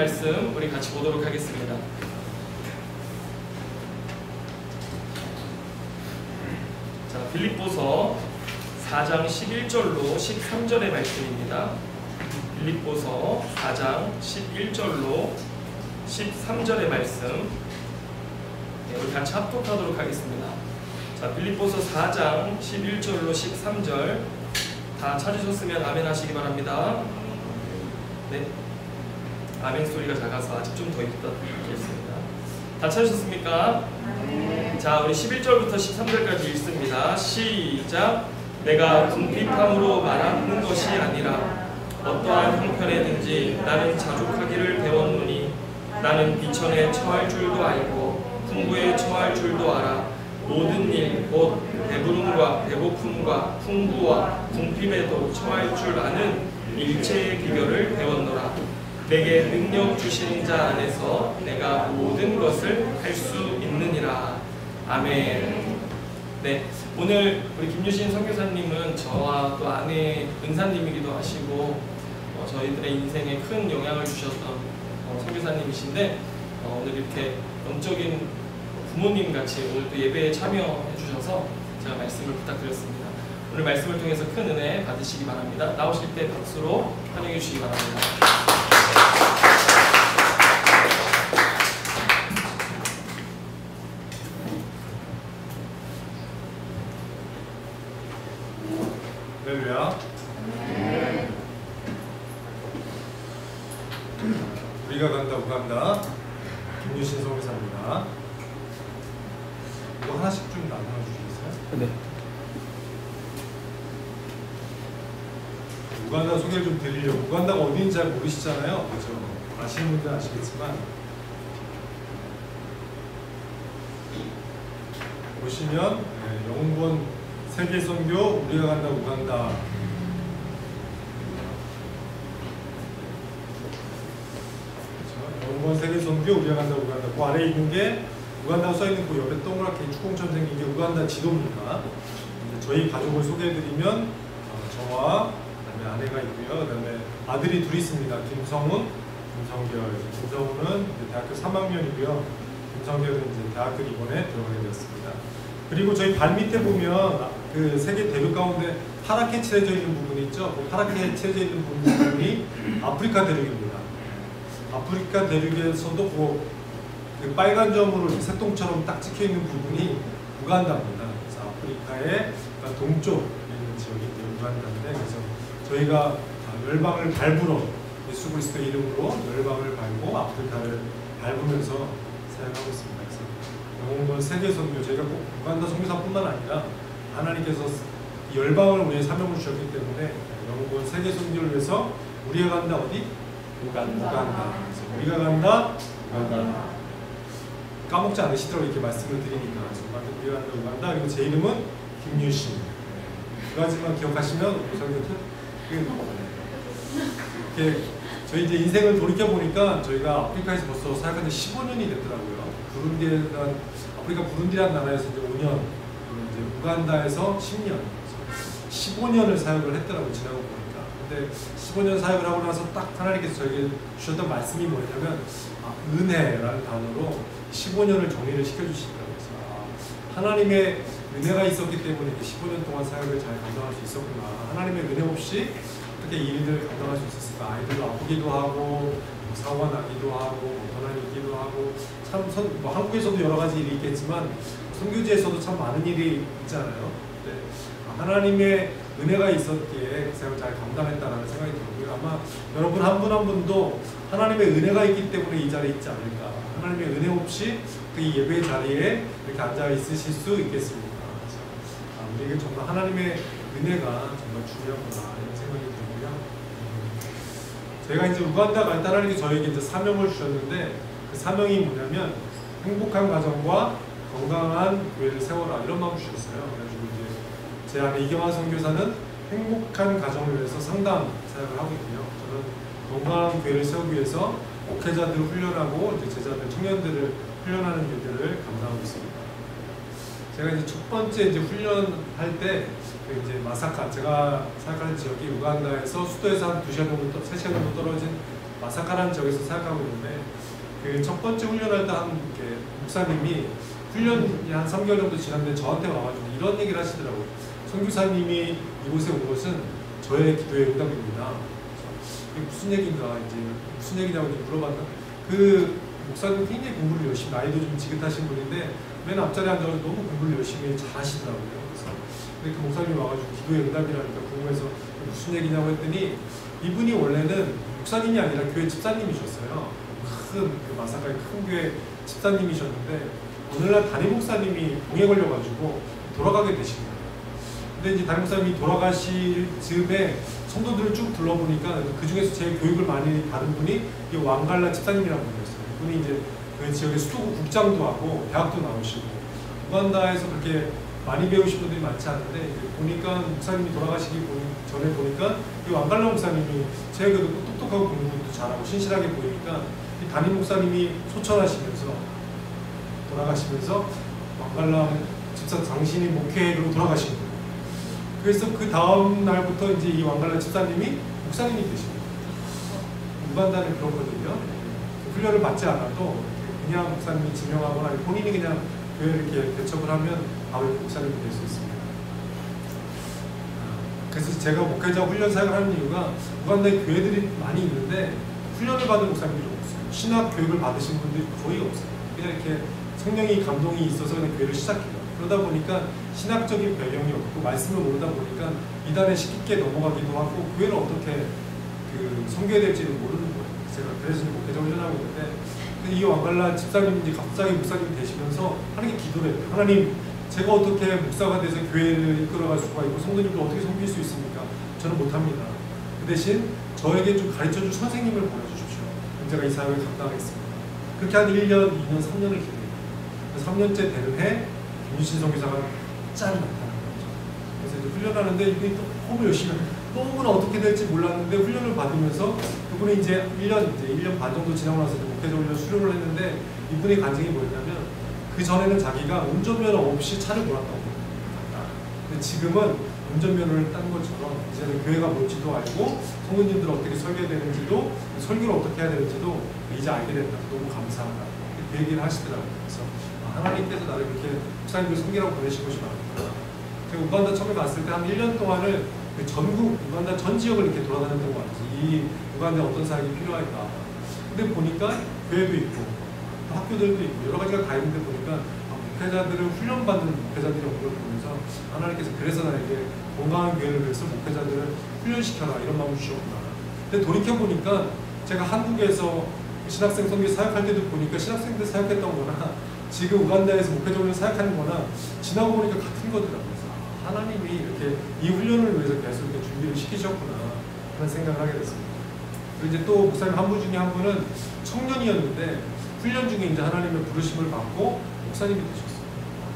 말씀 우리 같이 보도록 하겠습니다. 자, 빌립보서 4장 11절로 13절의 말씀입니다. 빌립보서 4장 11절로 13절의 말씀 우리 같이 합독하도록 하겠습니다. 자, 빌립보서 4장 11절로 13절 다 찾으셨으면 아멘 하시기 바랍니다. 네, 아멘 소리가 작아서 아직 좀 더 있겠습니다. 다 찾으셨습니까? 자, 우리 11절부터 13절까지 읽습니다. 시작. 내가 궁핍함으로 말하는 것이 아니라 어떠한 형편에든지 나는 자족하기를 배웠노니 나는 비천에 처할 줄도 알고 풍부에 처할 줄도 알아. 모든 일 곧 배부름과 배고픔과 풍부와 궁핍에도 처할 줄 아는 일체의 비결을 배웠노라. 내게 능력 주시는 자 안에서 내가 모든 것을 할 수 있느니라. 아멘. 네, 오늘 우리 김유신 선교사님은 저와 또 아내 은사님이기도 하시고 저희들의 인생에 큰 영향을 주셨던 선교사님이신데 오늘 이렇게 영적인 부모님 같이 오늘 또 예배에 참여해 주셔서 제가 말씀을 부탁드렸습니다. 오늘 말씀을 통해서 큰 은혜 받으시기 바랍니다. 나오실 때 박수로 환영해 주시기 바랍니다. 할렐루야. 우리가 간다 우간다 김유신 선교사입니다. 이거 하나씩 좀 나눠 주시겠어요? 네. 우간다 소개를 좀 드리려고. 우간다가 어디인지 잘 모르시잖아요. 그렇죠? 아시는 분들은 아시겠지만 보시면 영웅본 세계선교 우리가 간다 우간다 영웅본 세계선교 우리가 간다 우간다 그 아래에 있는 게 우간다가 써있는 그 옆에 동그랗게 축공처럼 생긴 게 우간다 지도입니다. 저희 가족을 소개해드리면 저와 그다음에 아내가 있고요. 그다음에 아들이 둘이 있습니다. 김성훈, 김성결. 김성훈은 대학교 3학년이고요. 김성결은 이제 대학교 이번에 들어가게 되었습니다. 그리고 저희 발 밑에 보면 그 세계 대륙 가운데 파랗게 칠해져 있는 부분이 있죠. 그 파랗게 칠해져 있는 부분이 아프리카 대륙입니다. 아프리카 대륙에서도 그 빨간 점으로 새똥처럼 딱 찍혀 있는 부분이 우간다입니다. 그래서 아프리카의 동쪽에 있는 지역이 우간다인데, 그래서 저희가 열방을 밟으러 예수 그리스도 이름으로 열방을 밟고 아프리카를 밟으면서 사역하고 있습니다. 그래서 영웅본 세계 선교, 저희가 꼭 우간다 선교사뿐만 아니라 하나님께서 열방을 우리의 사명을 주셨기 때문에 영웅본 세계 선교를 위해서 우리가 간다 어디? 우간다. 그래서 우리가 간다 우간다. 까먹지 않으시더라고요. 이렇게 말씀을 드리니까. 우리가 간다 우간다. 그리고 제 이름은 김유신. 두 가지만 기억하시면 이렇게 저희 이제 인생을 돌이켜 보니까 저희가 아프리카에서 벌써 사역한 지 15년이 됐더라고요. 아프리카 부룬디라는 나라에서 이제 5년, 이제 우간다에서 10년, 15년을 사역을 했더라고요. 지나고 보니까. 근데 15년 사역을 하고 나서 딱 하나님께서 저에게 주셨던 말씀이 뭐냐면 은혜라는 단어로 15년을 정의를 시켜주시더라고요. 하나님의 은혜가 있었기 때문에 15년 동안 사역을 잘 감당할 수 있었구나. 하나님의 은혜 없이 어떻게 이 일들을 감당할 수 있었을까. 아이들도 아프기도 하고 사고가 나기도 하고 고난이기도 하고 참 한국에서도 여러 가지 일이 있겠지만 선교지에서도 참 많은 일이 있잖아요. 하나님의 은혜가 있었기에 그 사역을 잘 감당했다라는 생각이 들고요. 아마 여러분 한 분 한 분도 하나님의 은혜가 있기 때문에 이 자리에 있지 않을까. 하나님의 은혜 없이 그 예배 자리에 이렇게 앉아 있으실 수 있겠습니까? 우리에게 정말 하나님의 은혜가 정말 중요하구나 이런 생각이 들고요. 제가 이제 우간다 간다라는 게 저에게 이제 사명을 주셨는데 그 사명이 뭐냐면 행복한 가정과 건강한 교회를 세워라 이런 마음 주셨어요. 그래가지고 이제 제 아내 이경환 선교사는 행복한 가정을 위해서 상담 사역을 하고 있고요. 저는 건강한 교회를 세우기 위해서 목회자들을 훈련하고 이제 제자들, 청년들을 훈련하는 일들을 감당하고 있습니다. 제가 이제 첫 번째 이제 훈련할 때 이제 마사카, 제가 생각하는 지역이 우간다에서 수도에서 한 2시간 정도, 3시간 정도 떨어진 마사카라는 지역에서 사역하고 있는데 그 첫 번째 훈련할 때 한 목사님이 훈련이 한 3개월 정도 지났는데 저한테 와가지고 이런 얘기를 하시더라고요. 선교사님이 이곳에 온 것은 저의 기도의 응답입니다. 이게 무슨 얘기인가 이제 무슨 얘기냐고 이제 물어봤는데 그 목사님 굉장히 공부를 열심히 나이도 좀 지긋하신 분인데 맨 앞자리에 앉아서 너무 공부를 열심히 잘 하시더라고요. 그래서 근데 그 목사님이 와가지고 기도의 응답이라니까 궁금해서 무슨 얘기냐고 했더니 이분이 원래는 목사님이 아니라 교회 집사님이셨어요. 그 마사카의 큰 교회 집사님이셨는데 오늘날 담임 목사님이 병에 걸려가지고 돌아가게 되신 거예요. 근데 이제 담임 목사님이 돌아가실 즈음에 성도들을 쭉 둘러보니까 그 중에서 제일 교육을 많이 받은 분이 이 왕갈라 집사님이라는 분이었어요. 이분이 이제 그 지역의 수도국 국장도 하고 대학도 나오시고 우간다에서 그렇게 많이 배우신 분들이 많지 않은데 보니까 목사님이 돌아가시기 전에 보니까 이 왕갈라 목사님이 제가 그래도 똑똑하고 공부도 잘하고 신실하게 보이니까 이 담임 목사님이 소천하시면서 돌아가시면서 왕갈라 집사 당신이 목회로 돌아가신 거예요. 그래서 그 다음 날부터 이제 이 왕갈라 집사님이 목사님이 되신 거예요. 우간다는 그렇거든요. 훈련을 받지 않아도 그냥 목사님이 지명하거나 본인이 그냥 교회를 이렇게 개척을 하면 바로 목사님이 될 수 있습니다. 그래서 제가 목회자 훈련 사역을 하는 이유가 우간다에 교회들이 많이 있는데 훈련을 받은 목사님들이 없어요. 신학 교육을 받으신 분들이 거의 없어요. 그냥 이렇게 성령이 감동이 있어서 그냥 교회를 시작해요. 그러다 보니까 신학적인 배경이 없고 말씀을 모르다 보니까 이단에 쉽게 넘어가기도 하고 교회를 어떻게 섬겨야 될지를 모르는 거예요. 제가 그래서 목회자 훈련하고 있는데 이 왕갈라 집사님이 갑자기 목사님이 되시면서 하나님께 기도를 해요. 하나님, 제가 어떻게 목사가 돼서 교회를 이끌어갈 수가 있고 성도님들 어떻게 섬길 수 있습니까? 저는 못합니다. 그 대신 저에게 좀 가르쳐줄 선생님을 보내주십시오. 그럼 제가 이 사역을 감당하겠습니다. 그렇게 한 1년, 2년, 3년을 기도해요. 3년째 되는 해 김유신 선교사가 짠 나타나는 거죠. 그래서 이제 훈련하는데 이분이 너무 열심히 너무나 어떻게 될지 몰랐는데 훈련을 받으면서 그분이 이제 1년 반 정도 지나고 나서 목회자 훈련 수료를 했는데 이분의 간증이 뭐였냐면 그 전에는 자기가 운전면허 없이 차를 몰았다고 합니다. 근데 지금은 운전면허를 딴 것처럼 이제는 교회가 뭔지도 알고 성도님들 어떻게 설교해야 되는지도 설교를 어떻게 해야 되는지도 이제 알게 됐다. 너무 감사하다. 그 얘기를 하시더라고요. 그래서 하나님께서 나를 그렇게 목사님을 섬기라고 보내신 것이 많구나. 제가 우간다 처음에 갔을 때 한 1년 동안을 그 전국 우간다 전 지역을 이렇게 돌아다녔던 것 같아요. 이 우간다에 어떤 사역이 필요할까. 근데 보니까 교회도 있고 학교들도 있고 여러 가지가 다 있는데 보니까 목회자들을 훈련받는 목회자들이 없는 걸 보면서 하나님께서 그래서 나에게 건강한 교회를 위해서 목회자들을 훈련시켜라 이런 마음을 주셨구나. 근데 돌이켜보니까 제가 한국에서 신학생 선교 사역할 때도 보니까 신학생들 사역했던 거나 지금 우간다에서 목회적으로 사역하는 거나 지나고 보니까 같은 거더라고요. 하나님이 이렇게 이 훈련을 위해서 계속 이렇게 준비를 시키셨구나 하는 생각을 하게 됐습니다. 그리고 이제 또 목사님 한 분 중에 한 분은 청년이었는데 훈련 중에 이제 하나님의 부르심을 받고 목사님이 되셨어요.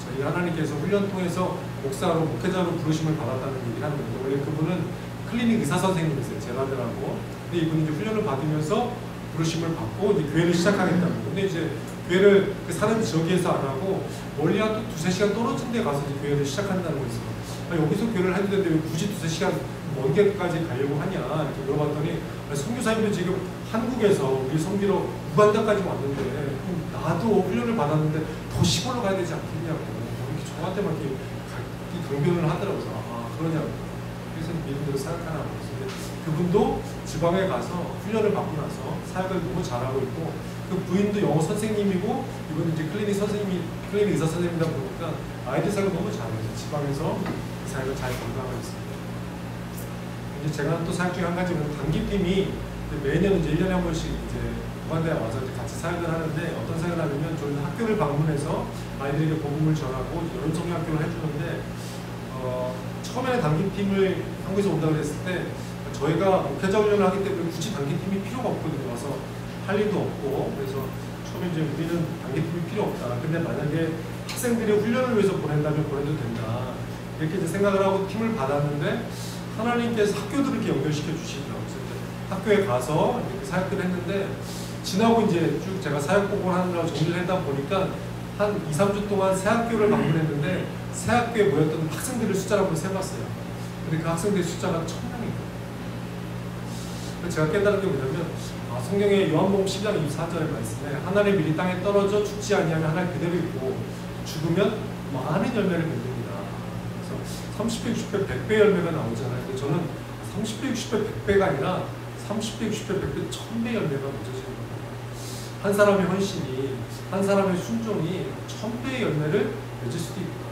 저희 하나님께서 훈련 통해서 목사로 목회자로 부르심을 받았다는 얘기를 하는 건데 원래 그분은 클리닉 의사 선생님이세요. 제자들하고. 근데 이분이 이제 훈련을 받으면서 부르심을 받고 이제 교회를 시작하겠다는 거예요. 근데 이제 교회를 그 사는 지역에서 안 하고 멀리 한 또 2-3시간 떨어진 데 가서 이제 교회를 시작한다는 거였어요. 여기서 교회를 해도 되는데 왜 굳이 2-3시간 먼 데까지 가려고 하냐 이렇게 물어봤더니 선교사님도 지금 한국에서 우리 섬기러 우간다까지 왔는데 나도 훈련을 받았는데 더 시골로 가야 되지 않겠냐고 이렇게 저한테 막 이렇게 강변을 하더라고요. 아 그러냐고. 그래서 믿음대로 사역하라고. 그분도 지방에 가서 훈련을 받고 나서 사역을 너무 잘하고 있고 그 부인도 영어 선생님이고 이분도 이제 클리닉 의사 선생님이다 보니까 아이들 사역을 너무 잘해서 지방에서 그 사역을 잘 감당하고 있습니다. 이제 제가 또 사역 중에 한 가지는 단기팀이 매년 이제 1년에 한 번씩 이제 우간다에 와서 이제 같이 사역을 하는데 어떤 사역을 하냐면 저희는 학교를 방문해서 아이들에게 복음을 전하고 여름 성경 학교를 해주는데 처음에는 단기팀을 한국에서 온다고 그랬을 때 저희가 목회자 훈련을 하기 때문에 굳이 단기팀이 필요가 없거든요. 와서 할 일도 없고 그래서 처음에 이제 우리는 단기팀이 필요 없다. 근데 만약에 학생들이 훈련을 위해서 보낸다면 보내도 된다. 이렇게 이제 생각을 하고 팀을 받았는데 하나님께서 학교들을 이렇게 연결시켜 주시더라고요. 그래서 학교에 가서 이렇게 사역들을 했는데 지나고 이제 쭉 제가 사역 보고를 하느라고 정리를 하다 보니까 한 2-3주 동안 새 학교를 방문했는데 새 학교에 모였던 학생들의 숫자를 한번 세봤어요. 근데 그 학생들의 숫자가 1000명인 거예요. 제가 깨달은 게 뭐냐면 성경의 요한복음 10장 24절의 말씀에 하나님의 밀이 땅에 떨어져 죽지 아니하면 하나님 그대로 있고 죽으면 많은 열매를 맺습니다. 그래서 30배, 60배, 100배 열매가 나오잖아요. 근데 저는 30배, 60배, 100배가 아니라 30배, 60배, 100배, 1000배 열매가 맺어지는 거예요. 한 사람의 헌신이, 한 사람의 순종이 1000배의 열매를 맺을 수도 있구나.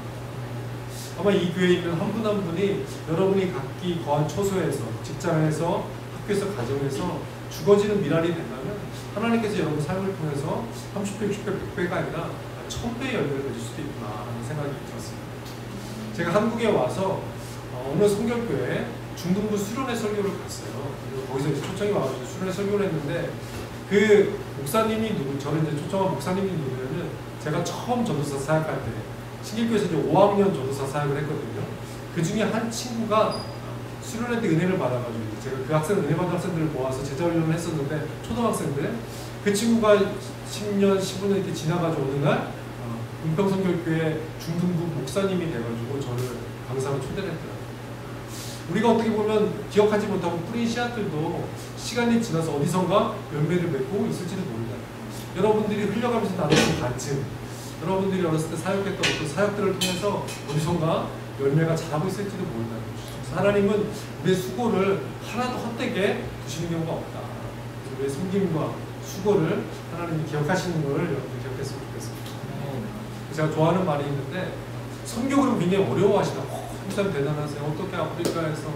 아마 이 교회에 있는 한 분 한 분이 여러분이 각기 거한 처소에서, 직장에서, 학교에서, 가정에서 죽어지는 미랄이 된다면 하나님께서 여러분 삶을 통해서 30배, 60배, 100배가 아니라 1000배의 열매를 맺을 수도 있구나 하는 생각이 들었습니다. 제가 한국에 와서 어느 성결교회 중등부 수련회 설교를 갔어요. 그리고 거기서 이제 초청이 와가지고 수련회 설교를 했는데 그 목사님이 저는 이제 초청한 목사님이 누구냐면 제가 처음 전도사 사역할 때 신길교에서 이제 5학년 전도사 사역을 했거든요. 그 중에 한 친구가 수련회 때 은혜를 받아가지고 제가 그 학생 은혜 받은 학생들을 모아서 제자훈련을 했었는데 초등학생들 그 친구가 10년, 15년 이렇게 지나가지고 어느 날 은평성결교회 중등부 목사님이 돼가지고 저를 강사로 초대를 했더라고요. 우리가 어떻게 보면 기억하지 못하고 뿌린 씨앗들도 시간이 지나서 어디선가 열매를 맺고 있을지도 모른다. 여러분들이 흘려가면서 나누는 간증, 여러분들이 어렸을 때 사역했던 어떤 사역들을 통해서 어디선가 열매가 자라고 있을지도 모른다는 것이죠. 하나님은 우리의 수고를 하나도 헛되게 두시는 경우가 없다. 우리의 섬김과 수고를 하나님이 기억하시는 것을 여러분들 기억했으면 좋겠습니다. 제가 좋아하는 말이 있는데 선교를 굉장히 어려워하시다. 참 대단하세요. 어떻게 아프리카에서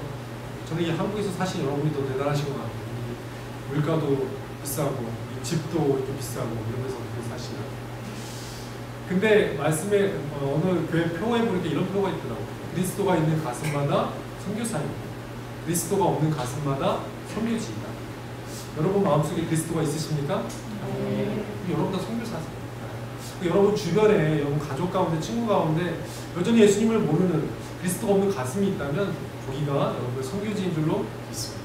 저는 이 한국에서 사실 여러분이 더 대단하신 것 같아요. 물가도 비싸고 집도 이렇게 비싸고 이러면서 어떻게 사시나. 근데 말씀에 어느 교회 표에 보니까 이런 표가 있더라고요. 그리스도가 있는 가슴마다 선교사이고 그리스도가 없는 가슴마다 선교지이다. 여러분 마음속에 그리스도가 있으십니까? 여러분 다 선교사세요. 여러분 주변에 여러분 가족 가운데 친구 가운데 여전히 예수님을 모르는 그리스도가 없는 가슴이 있다면 거기가 여러분의 선교지인 줄로 믿습니다.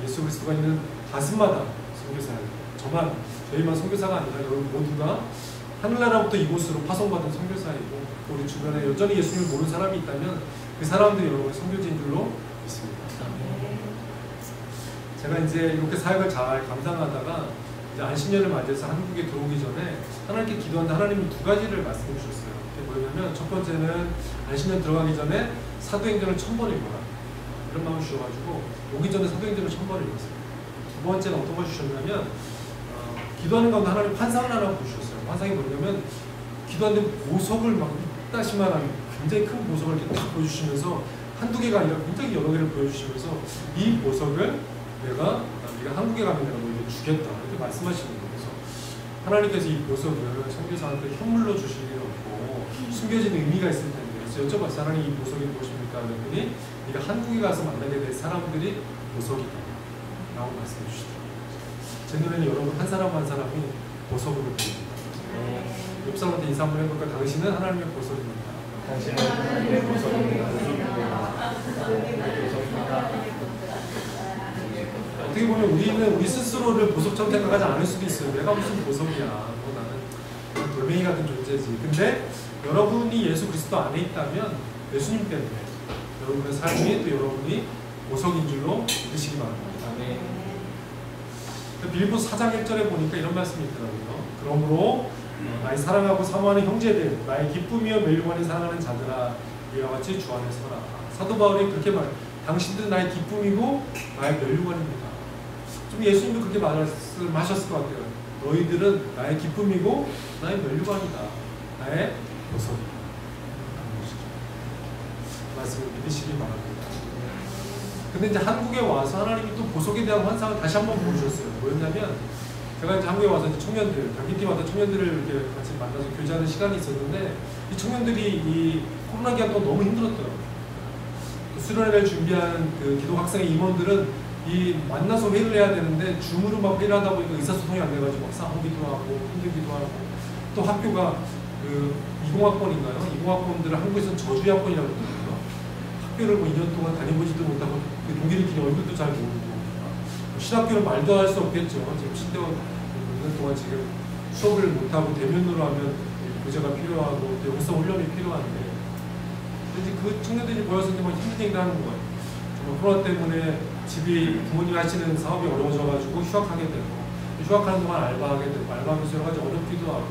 예수 그리스도가 있는 가슴마다 선교사예요. 저희만 선교사가 아니라 여러분 모두가 하늘나라부터 이곳으로 파송받은 선교사이고 우리 주변에 여전히 예수님을 모르는 사람이 있다면 그 사람들이 여러분의 선교지인 줄로 믿습니다. 제가 이제 이렇게 사역을 잘 감당하다가 이제 안식년을 맞이해서 한국에 들어오기 전에 하나님께 기도하는데 하나님이 두 가지를 말씀해 주셨어요. 그게 뭐냐면 첫 번째는 안식년 들어가기 전에 사도행전을 1000번 읽어라. 이런 마음을 주셔가지고 오기 전에 사도행전을 1000번 읽었어요. 두 번째는 어떤 걸 주셨냐면 기도하는 가운데 하나님 환상을 하나 보여주셨어요. 환상이 뭐냐면 기도하는데 보석을 막 이따시만한 굉장히 큰 보석을 이렇게 딱 보여주시면서 한두 개가 아니라 굉장히 여러 개를 보여주시면서 이 보석을 네가 한국에 가면 내가 너에게 주겠다 이렇게 말씀하시는 거예요. 그래서 하나님께서 이 보석을 선교사한테 선물로 주실 일은 없고 숨겨진 의미가 있을 텐데 그래서 여쭤봤어요. 하나님 이 보석이 무엇입니까? 그랬더니 네가 한국에 가서 만나게 될 사람들이 보석이다 라고 말씀해 주시더라고요. 제 눈에는 여러분 한 사람 한 사람이 보석으로 보입니다. 옆 사람한테 인사 한번 해볼까? 당신은 하나님의 보석입니다. 당신은 하나님의 보석입니다. 어떻게 보면 우리는 우리 스스로를 보석처럼 생각하지 않을 수도 있어요. 내가 무슨 보석이야. 나는 돌멩이 같은 존재지. 근데 여러분이 예수 그리스도 안에 있다면 예수님 때문에 여러분의 삶이 또 여러분이 보석인 줄로 믿으시기 바랍니다. 빌립보서 4장 1절에 보니까 이런 말씀이 있더라고요. 그러므로 나의 사랑하고 사모하는 형제들, 나의 기쁨이여 멸류관에 사랑하는 자들아, 이와 같이 주 안에 서라. 사도 바울이 그렇게 말해요. 당신들은 나의 기쁨이고 나의 멸류관입니다. 좀 예수님도 그렇게 말씀하셨을 것 같아요. 너희들은 나의 기쁨이고 나의 멸류관이다. 나의 보석이다. 말씀을 믿으시기 바랍니다. 근데 이제 한국에 와서 하나님이 또 보석에 대한 환상을 다시 한번 보여주셨어요. 뭐였냐면 제가 이제 한국에 와서 이제 청년들, 단기팀마다 청년들을 이렇게 같이 만나서 교제하는 시간이 있었는데 이 청년들이 이 코로나 기간 동안 너무 힘들었더라고요. 수련회를 준비하는 그 기독 학생의 임원들은 이 만나서 회의를 해야 되는데 줌으로 막 회의를 하다 보니까 의사소통이 안 돼가지고 막 싸우기도 하고 힘들기도 하고 또 학교가 그 20학번인가요? 20학번들은 한국에서는 저주학번이라고 그러더라고요. 학교를 뭐 2년 동안 다녀보지도 못하고 그 동기들끼리 얼굴도 잘 모르고 신학교는 말도 할 수 없겠죠. 지금 신대원 2년 동안 지금 수업을 못하고 대면으로 하면 교재가 필요하고 영성 훈련이 필요한데 이제 그 청년들이 모여서 막 힘든 얘기를 하는 거예요. 정말 코로나 때문에 집이 부모님이 하시는 사업이 어려워져가지고 휴학하게 되고 휴학하는 동안 알바하게 되고 알바하면서 여러 가지 어렵기도 하고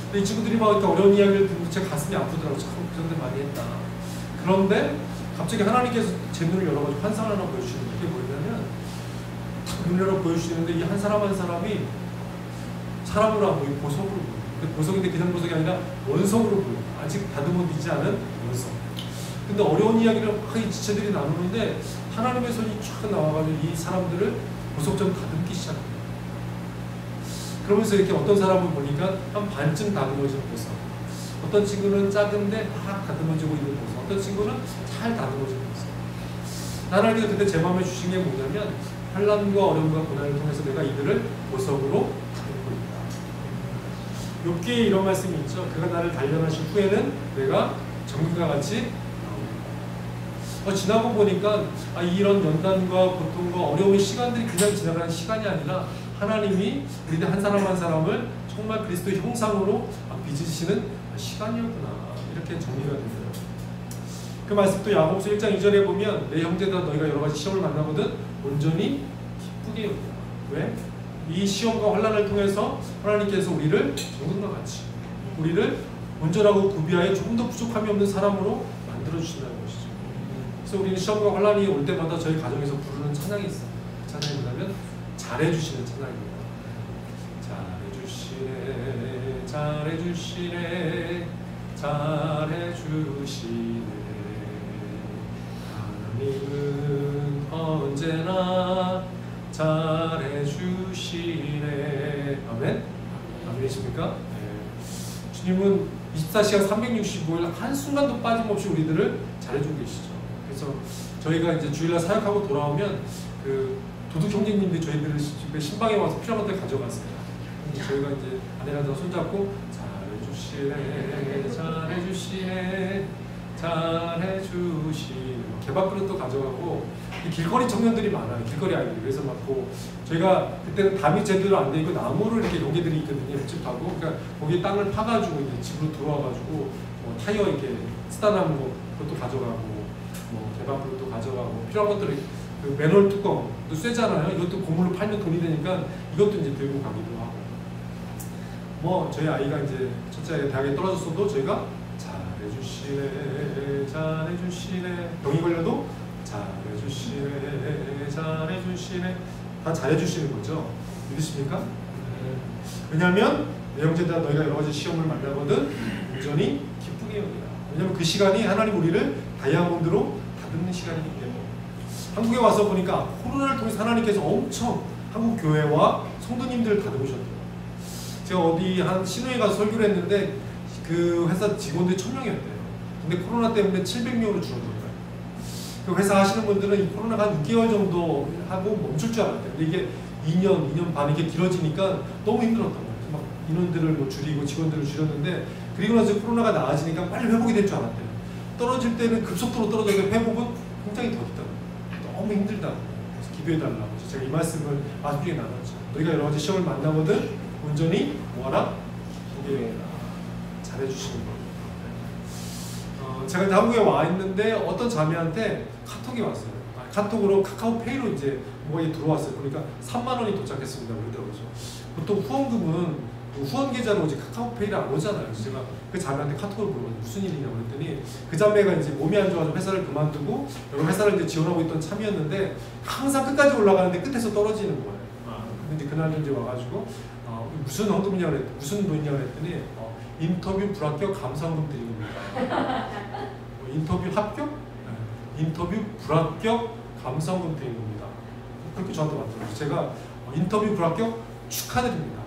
근데 이 친구들이 막 이렇게 어려운 이야기를 듣고 제 가슴이 아프더라고요. 참 그런데 많이 했다. 그런데 갑자기 하나님께서 제 눈을 열어가지고 환상을 하나 보여주시는 게 뭐냐면 탁 눈을 열어 보여주시는데 이 한 사람 한 사람이 사람으로 안 보이고 보석으로 보여요. 근데 보석인데 그냥 보석이 아니라 원석으로 보여요. 아직 다듬어지지 않은 원석. 근데 어려운 이야기를 막 이 지체들이 나누는데 하나님의 손이 쫙 나와가지고 이 사람들을 보석처럼 다듬기 시작해요. 그러면서 이렇게 어떤 사람을 보니까 한 반쯤 다듬어진 보석, 어떤 친구는 작은데 막 다듬어지고 있는 보석, 어떤 친구는 잘 다듬어진 보석. 하나님께서 그때 제 마음에 주신 게 뭐냐면 환난과 어려움과 고난을 통해서 내가 이들을 보석으로 다듬고 있다. 욥기에 이런 말씀이 있죠. 그가 나를 단련하신 후에는 내가 정금과 같이 지나고 보니까 이런 연단과 고통과 어려움의 시간들이 그냥 지나가는 시간이 아니라 하나님이 우리들 한 사람 한 사람을 정말 그리스도의 형상으로 빚으시는 시간이었구나 이렇게 정리가 됩니다. 그 말씀 또 야고보서 1장 2절에 보면 내 형제들아 너희가 여러 가지 시험을 만나거든 온전히 기쁘게 여기라. 왜? 이 시험과 환난을 통해서 하나님께서 우리를 정금과 같이 우리를 온전하고 구비하여 조금 더 부족함이 없는 사람으로 만들어주신다는 것이죠. 그래서 우리는 시험과 환난이 올 때마다 저희 가정에서 부르는 찬양이 있어요. 그 찬양이 뭐냐면 잘해주시는 찬양입니다. 잘해주시네 잘해주시네 잘해주시네 하나님은 언제나 잘해주시네. 아멘? 아멘이십니까? 네. 주님은 24시간 365일 한순간도 빠짐없이 우리들을 잘해주고 계시죠. 그래서 저희가 이제 주일날 사역하고 돌아오면 그 도둑 형제님들이 저희들 집에 신방에 와서 필요한 것들 가져갔어요. 저희가 이제 아내랑 저 손잡고 잘해주시네 잘해주시네 잘해주시네 개밥그릇도 가져가고 길거리 청년들이 많아요. 길거리 아이들이. 그래서 막고 저희가 그때는 담이 제대로 안 돼 있고 나무를 이렇게 용기들이 있거든요. 옆집하고 그러니까 거기에 땅을 파가지고 이제 집으로 들어와가지고 타이어 이렇게 쓰다 남은 거 그것도 가져가고 개밥그릇도 가져가고 필요한 것들을 그 맨홀 뚜껑도 쇠잖아요. 이것도 고물로 팔면 돈이 되니까 이것도 이제 들고 가기도 하고. 저희 아이가 이제 첫째 아이가 대학에 떨어졌어도 저희가 잘해주시네 잘해주시네 병이 걸려도 잘해주시네 잘해주시네 다 잘해주시는 거죠. 믿으십니까? 왜냐하면 내 형제들아 너희가 여러 가지 시험을 만나거든 온전히 기쁘게 여기라. 왜냐하면 그 시간이 하나님 우리를 다이아몬드로 다듬는 시간이기 때문에. 한국에 와서 보니까 코로나를 통해서 하나님께서 엄청 한국 교회와 성도님들을 다듬으셨대요. 제가 어디 한 신우에 가서 설교를 했는데 그 회사 직원들이 1000명이었대요. 근데 코로나 때문에 700명으로 줄어든 거예요. 그 회사 하시는 분들은 이 코로나가 한 6개월 정도 하고 멈출 줄 알았대요. 근데 이게 2년 반 이렇게 길어지니까 너무 힘들었단 말이에요. 막 인원들을 줄이고 직원들을 줄였는데 그리고 나서 코로나가 나아지니까 빨리 회복이 될 줄 알았대요. 떨어질 때는 급속도로 떨어졌는데 회복은 굉장히 더디다고. 너무 힘들다고. 그래서 기도해달라고. 제가 이 말씀을 마지막에 나눴죠. 너희가 여러 가지 시험을 만나거든 온전히 뭐하라? 기도해라. 잘해주시는 거예요. 제가 한국에 와 있는데 어떤 자매한테 카톡이 왔어요. 카톡으로 카카오페이로 이제 뭐가 들어왔어요. 그러니까 3만 원이 도착했습니다. 그러더라고요. 보통 후원금은 후원 계좌로 이제 카카오페이를 안 오잖아요. 그래서 제가 그 자매한테 카톡을 물어봤는데 무슨 일이냐고 그랬더니 그 자매가 이제 몸이 안 좋아서 회사를 그만두고 여러 회사를 이제 지원하고 있던 참이었는데 항상 끝까지 올라가는데 끝에서 떨어지는 거예요. 근데 그날 이제 와가지고 무슨 헌금이냐고 그랬더니 무슨 돈이냐고 그랬더니 인터뷰 불합격 감사원금 드립니다. 인터뷰 합격? 네. 인터뷰 불합격 감사원금 드린 겁니다. 그렇게 저한테 왔더라고요. 제가 인터뷰 불합격 축하드립니다.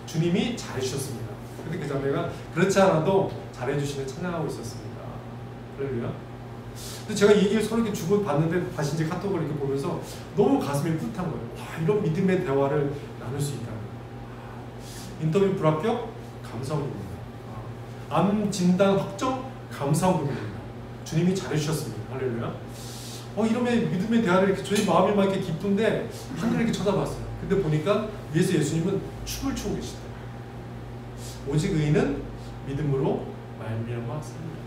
주님이 잘해주셨습니다. 근데 그 자매가 그렇지 않아도 잘해주시는 찬양하고 있었습니다. 할렐루야. 근데 제가 이 얘기를 서로 이렇게 주고받는데 다시 이제 카톡을 이렇게 보면서 너무 가슴이 뿌듯한 거예요. 와, 이런 믿음의 대화를 나눌 수 있다. 인터뷰 불합격 감사원금입니다. 암 진단 확정 감사원금입니다. 주님이 잘해주셨습니다. 할렐루야. 이러면 믿음의 대화를 이렇게 저희 마음이 막 이렇게 기쁜데 하늘을 이렇게 쳐다봤어요. 근데 보니까 위에서 예수님은 춤을 추고 계시더라고요. 오직 의인은 믿음으로 말미암아 삽니다.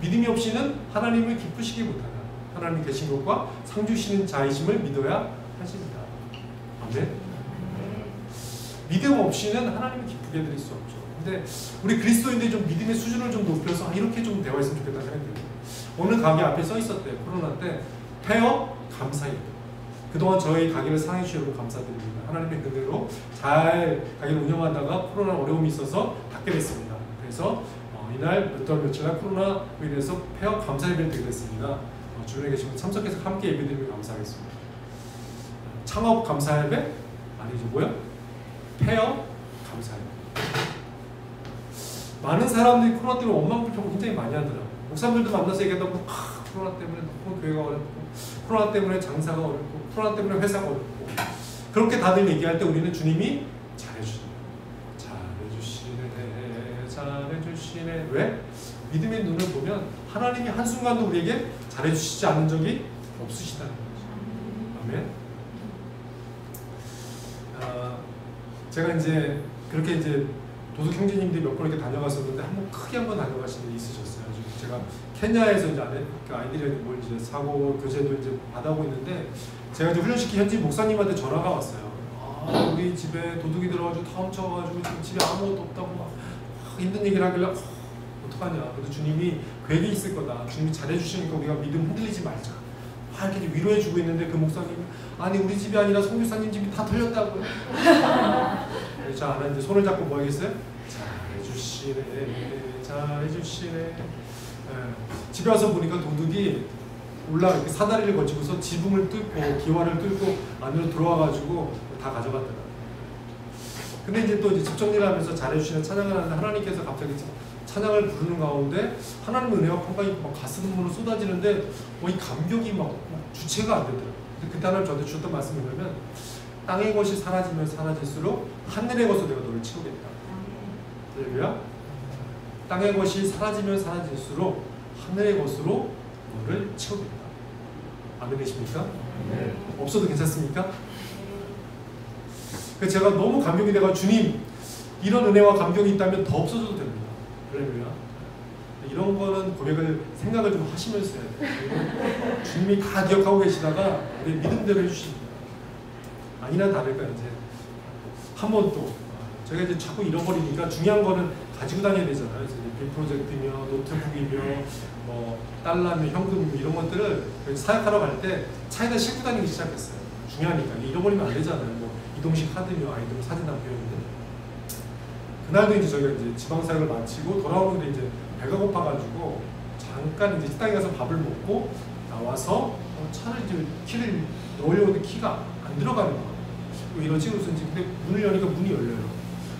믿음이 없이는 하나님을 기쁘시게 못한다. 하나님 계신 것과 상 주시는 자이심을 믿어야 하십니다. 아멘. 믿음 없이는 하나님을 기쁘게 드릴 수 없죠. 근데 우리 그리스도인들이 좀 믿음의 수준을 좀 높여서 이렇게 좀 대화했으면 좋겠다는 생각이 듭니다. 오늘 가게 앞에 써 있었대요. 코로나 때 폐업 감사일. 그동안 저희 가게를 사랑해 주셔서 여러분 감사드립니다. 하나님의 은혜로 잘 가게를 운영하다가 코로나 어려움이 있어서 닫게 됐습니다. 그래서 이날 몇 달 며칠 날 코로나로 인해서 폐업 감사 예배를 드리게 됐습니다. 주변에 계시면 참석해서 함께 예배드리면 감사하겠습니다. 창업 감사 예배? 아니죠, 뭐요? 폐업 감사 예배. 많은 사람들이 코로나 때문에 원망불평을 굉장히 많이 하더라고요. 목사님들도 만나서 얘기하다 보면 코로나 때문에 너무 교회가 어렵고, 코로나 때문에 장사가 어렵고, 코로나 때문에 회사가 어렵고, 그렇게 다들 얘기할 때 우리는 주님이 잘해주시네. 왜? 믿음의 눈을 보면 하나님이 한순간도 우리에게 잘해주시지 않은 적이 없으시다는 거죠. 아멘. 제가 이제 그렇게 이제 도둑 형제님들이 몇 번 이렇게 다녀갔었는데 크게 한 번 다녀가신 일이 있으셨어요. 제가 케냐에서 이제 아이들이 뭘 이제 사고 교제도 이제 받아오고 있는데 제가 이제 훈련시킨 현지 목사님한테 전화가 왔어요. 우리 집에 도둑이 들어가지고 다 훔쳐가지고 지금 집에 아무것도 없다고 막 힘든 얘기를 하길래 어떡하냐. 그래도 주님이 계획이 있을 거다. 주님이 잘해주시니까 우리가 믿음 흔들리지 말자. 이렇게 위로해주고 있는데 그 목사님이 아니 우리 집이 아니라 송교사님 집이 다 털렸다고요. 자, 나는 이제 손을 잡고 뭐 하겠어요? 잘해주시네. 집에 와서 보니까 도둑이 이렇게 사다리를 거치고서 지붕을 뚫고 기와를 뚫고 안으로 들어와가지고 다 가져갔더라고요. 근데 이제 또 집 정리를 하면서 잘해주시는 찬양을 하는데 하나님께서 갑자기 찬양을 부르는 가운데 하나님의 은혜가 펑펑이 막 가슴으로 쏟아지는데 이 감격이 막 주체가 안 되더라고요. 근데 그때 하나님 저한테 주셨던 말씀이 뭐냐면 땅의 것이 사라지면 사라질수록 하늘의 것으로 내가 너를 채우겠다. 할렐루야. 땅의 것이 사라지면 사라질수록 하늘의 것으로 너를 채우겠다. 아멘이십니까? 네. 없어도 괜찮습니까? 그래서 제가 너무 감격이 돼가 주님 이런 은혜와 감격이 있다면 더 없어져도 됩니다. 할렐루야. 이런 거는 고백을 생각을 좀 하시면서 해야 돼요. 주님이 다 기억하고 계시다가 우리 믿음대로 해주십니다. 아니나 다를까 이제 한 번 또 저희가 이제 자꾸 잃어버리니까 중요한 거는 가지고 다녀야 되잖아요. 빌 프로젝트며 노트북이며 달러며 현금이며 이런 것들을 사역하러 갈 때 차에다 싣고 다니기 시작했어요. 중요하니까 잃어버리면 안 되잖아요. 이동식 카드며 아이들 사진 담겨있는데 그날도 이제 저희가 이제 지방사역을 마치고 돌아오는데 이제 배가 고파가지고 잠깐 이제 식당에 가서 밥을 먹고 나와서 차를 이제 키를 넣으려고 키가 안 들어가는 거예요. 이러지 그래서 이제 근데 문을 여니까 문이 열려요.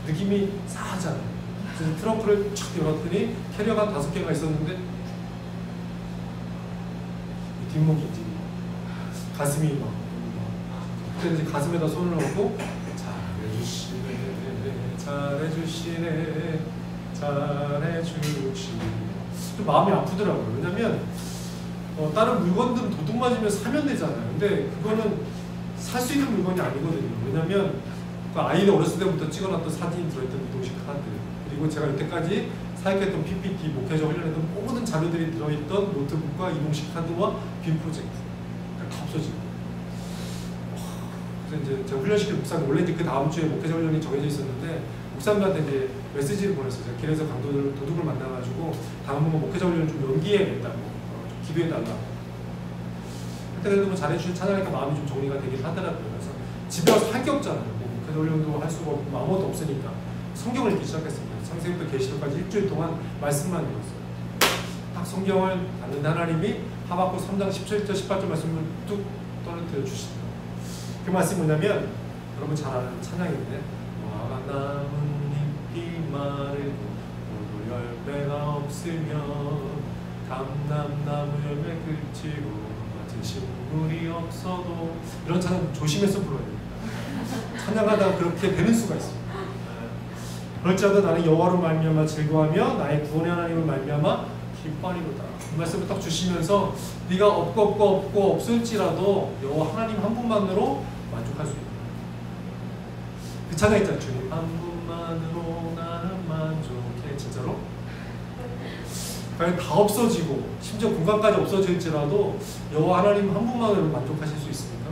느낌이 싸하잖아요. 그래서 트렁크를 쫙 열었더니 캐리어가 5개가 있었는데 뒷목이 이제 가슴이 막 그때 이제 가슴에다 손을 얹고 잘해주시네 좀 마음이 아프더라고요. 왜냐면 다른 물건들은 도둑 맞으면 사면 되잖아요. 근데 그거는 살 수 있는 물건이 아니거든요. 왜냐면 아이들 어렸을 때부터 찍어놨던 사진이 들어있던 이동식 카드, 그리고 제가 여태까지 사역했던 PPT, 목회자 훈련했던 모든 자료들이 들어있던 노트북과 이동식 카드와 빔 프로젝트 다 없어지고. 그래서 이제 제가 훈련시킨 목사님, 원래 이제 그 다음 주에 목회자 훈련이 정해져 있었는데 목사님한테 이제 메시지를 보냈어요. 제가 길에서 도둑을 만나가지고 다음번 목회자 훈련을 좀 연기해야겠다고, 기도해달라고. 그때도 뭐 잘해주신 찬양하니까 마음이 좀 정리가 되긴 하더라고요. 그래서 집에 와서 할 게 없잖아요. 목회자 훈련도 할 수가 없고 아무것도 없으니까 성경을 읽기 시작했습니다. 창세기부터 계시록까지 일주일 동안 말씀만 읽었어요. 딱 성경을 봤는데 하나님이 하박국 3장 17절 18절 말씀을 뚝 떨어뜨려 주시더라고요. 그 말씀이 뭐냐면 여러분 잘 아는 찬양인데 와 남은 잎이 마르고 포도 열매가 없으면 감람나무 열매 그치고 마치 식물이 없어도, 이런 찬양 조심해서 불러야 됩니다. 찬양하다가 그렇게 되는 수가 있습니다. 그럴지라도 나는 여호와로 말미암아 즐거워하며 나의 구원의 하나님을 말미암아 기뻐하리로다. 이 말씀을 딱 주시면서 네가 없고 없을지라도 여호와 하나님 한 분만으로 만족할 수 있다. 그 찬양 있잖아요. 주님 한 분만으로 나는 만족해. 진짜로? 과연 다 없어지고 심지어 공간까지 없어질지라도 여호와 하나님 한 분만으로 만족하실 수 있습니까?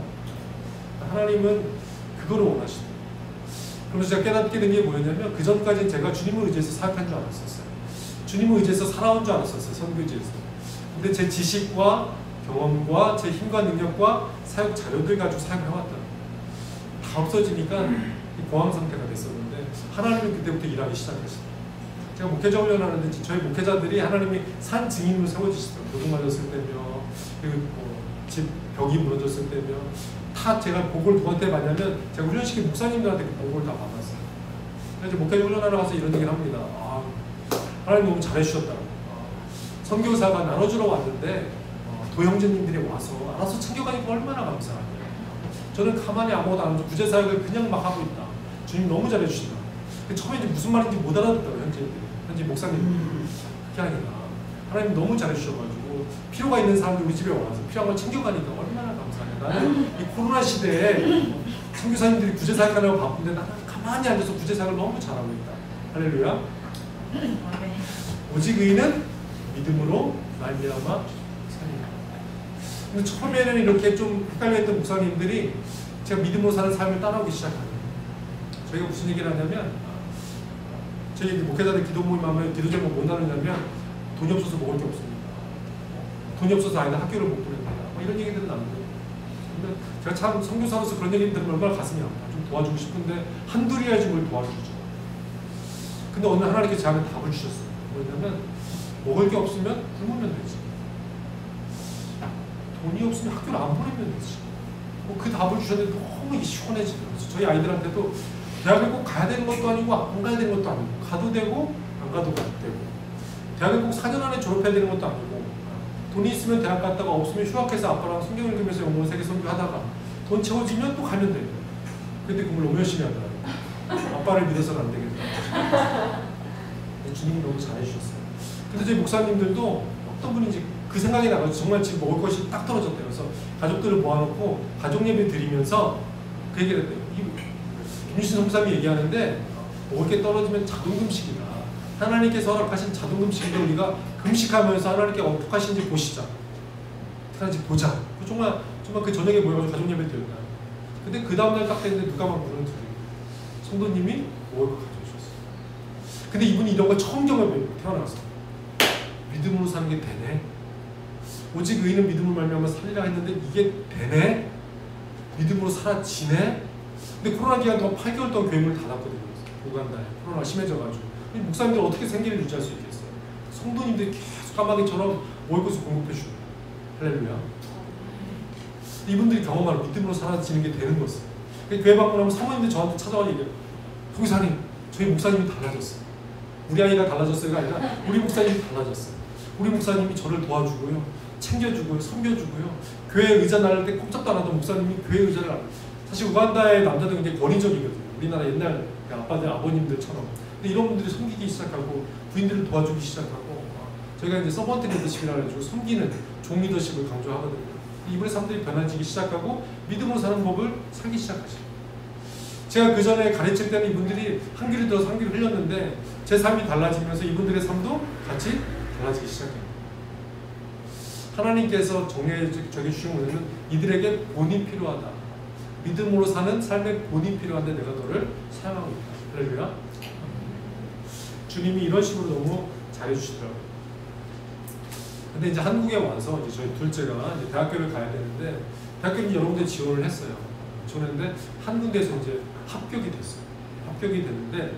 하나님은 그거를 원하시대요. 그러면서 제가 깨닫게 된 게 뭐였냐면 그 전까지는 제가 주님을 의지해서 사역한 줄 알았었어요. 주님을 의지해서 살아온 줄 알았었어요. 선교지에서. 근데 제 지식과 경험과 제 힘과 능력과 사역 자료들 가지고 사역해왔다. 다 없어지니까 공황 상태가 됐었는데 하나님은 그때부터 일하기 시작했어요. 제가 목회자 훈련하는데 저희 목회자들이 하나님이 산 증인으로 세워주시더라고요. 노동 맞았을 때며 그리고 집 벽이 무너졌을 때며 다 제가 보고를 누구한테 받냐면 제가 훈련시킨 목사님들한테 그 보고를 다 받았어요. 그래서 목회자 훈련하러 가서 이런 얘기를 합니다. 하나님 너무 잘해주셨다고. 선교사가 나눠주러 왔는데 도형제님들이 와서 알아서 챙겨가니까 얼마나 감사하냐. 저는 가만히 아무것도 안 하고 구제사역을 그냥 막 하고 있다. 주님 너무 잘해주신다. 처음에 이제 무슨 말인지 못 알아듣더라고요. 현지 목사님. 그게 아니라 하나님 너무 잘해주셔가지고 필요가 있는 사람들 우리 집에 와서 필요한 걸 챙겨가니까 얼마나 감사하냐. 나는 이 코로나 시대에 선교사님들이 구제사역하려고 바쁜데 나는 가만히 앉아서 구제사역을 너무 잘하고 있다. 할렐루야. 오직 의인은 믿음으로 말미암아 살리라. 근데 처음에는 이렇게 좀 헷갈려했던 목사님들이 제가 믿음으로 사는 삶을 따라오기 시작합니다. 저희가 무슨 얘기를 하냐면 저희 목회자들 기도 모임 하면 기도 제목 못 나누냐면 돈이 없어서 먹을 게 없습니다. 돈이 없어서 아이들 학교를 못 보냅니다. 이런 얘기들은 나누고. 근데 제가 참 선교사로서 그런 얘기 들으면 얼마나 가슴이 아파. 좀 도와주고 싶은데 한둘이야지 뭘 도와주죠. 근데 어느 날 하나님께서 저한테 답을 주셨어요. 뭐냐면 먹을 게 없으면 굶으면 되지. 돈이 없으면 학교를 안 보내면 되지. 그 답을 주셨는데 너무 시원해지더라고요. 저희 아이들한테도 대학을 꼭 가야 되는 것도 아니고 안 가야 되는 것도 아니고 가도 되고 안 가도 되고 대학을 꼭 4년 안에 졸업해야 되는 것도 아니고 돈이 있으면 대학 갔다가 없으면 휴학해서 아빠랑 성경 읽으면서 영문 세계 선교하다가 돈 채워지면 또 가면 돼요. 근데 그걸 너무 열심히 하더라고요. 아빠를 믿어서는 안 되겠다. 주님이 너무 잘해주셨어요. 근데 저희 목사님들도 어떤 분인지 그 생각이 나가지고 정말 지금 먹을 것이 딱 떨어졌대요. 그래서 가족들을 모아놓고 가족 예배 드리면서 그 얘기를 했대요. 김유신 선교사님이 얘기하는데 먹을 게 떨어지면 자동금식이다. 하나님께서 허락하신 자동금식인데 우리가 금식하면서 하나님께 어떻게 하신지 보시자. 어떻게 하는지 보자. 정말 그 저녁에 모여가지고 가족 예배 드렸다. 근데 그 다음날 딱 됐는데 누가 막 물은 둘이 성도님이 먹을 거 가져오셨어요. 근데 이분이 이런 걸 처음 경험해요. 태어나서. 믿음으로 사는 게 되네. 오직 의인은 믿음으로 말미암아 살리라 했는데 이게 되네. 믿음으로 살아지네. 근데 코로나 기간 동안 8개월 동안 교회문을 닫았거든요. 우간다에 코로나가 심해져가지고 목사님들 어떻게 생계를 유지할 수 있겠어요? 성도님들이 계속 까마귀처럼 먹을 것을 공급해 주는 할렐루야. 이분들이 경험하는 믿음으로 살아지는 게 되는 것이에요. 교회 방문하면 사모님들 저한테 찾아와서 얘기해요. 성교사님, 저희 목사님이 달라졌어요. 우리 아이가 달라졌어요가 아니라 우리 목사님이 달라졌어요. 우리 목사님이 저를 도와주고요, 챙겨주고요, 섬겨주고요. 교회 의자 나를 때 꼼짝도 안 하던 목사님이 교회 의자를 안. 사실 우간다의 남자들은 굉장히 권위적이거든요. 우리나라 옛날 아빠들, 아버님들처럼. 근데 이런 분들이 섬기기 시작하고 부인들을 도와주기 시작하고 저희가 이제 서번트 리더십이라고 해가지고 섬기는 종 리더십을 강조하거든요. 이분의 사람들이 변화지기 시작하고 믿음으로 사는 법을 살기 시작하시고 제가 그 전에 가르칠 때는 이분들이 한 귀를 들어서 한 귀를 흘렸는데 제 삶이 달라지면서 이분들의 삶도 같이 달라지기 시작해요. 하나님께서 정해주신 것은 이들에게 본이 필요하다. 믿음으로 사는 삶의 본이 필요한데 내가 너를 사랑하고 있다. 할렐루야. 주님이 이런 식으로 너무 잘해주시더라고요. 근데 이제 한국에 와서 이제 저희 둘째가 이제 대학교를 가야 되는데 대학교는 여러 군데 지원을 했어요. 지원했는데 한 군데에서 이제 합격이 됐어요. 합격이 됐는데